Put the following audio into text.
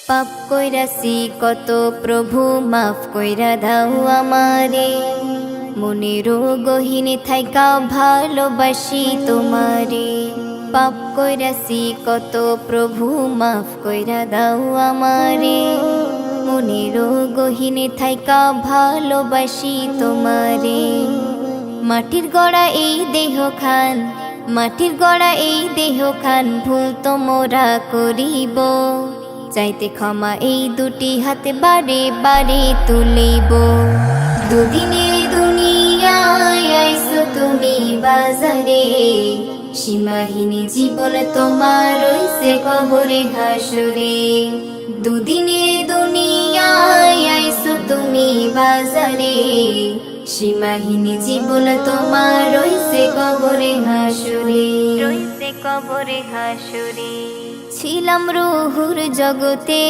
পাপ কইরাছি কত প্রভু মাফ কইরা দাও আমারে, মনেরও গহীনে থাইকা ভালোবাসি তোমারে। পাপ কইরাছি কত প্রভু মাফ কইরা দাও আমারে, মনেরও গহীনে থাইকা ভালোবাসি তোমারে। মাটির গড়া এই দেহ খান, মাটির গড়া এই দেহ খান, ভুল তো মোরা করিব, চাইতে ক্ষমা এই দুটি হাতে বারে বারে তুলিব। দুদিনে দুনিয়ায় আইছো তুমি বাজারে, সীমাহীন জীবন তোমার রইছে কবরে হাসরে। দুদিনে দুনিয়ায় আইছো তুমি বাজারে, সীমাহীন জীবন তোমার রইছে কবরে হাসরে, রইছে কবরে হাসরে। ছিলাম রুহুর জগতে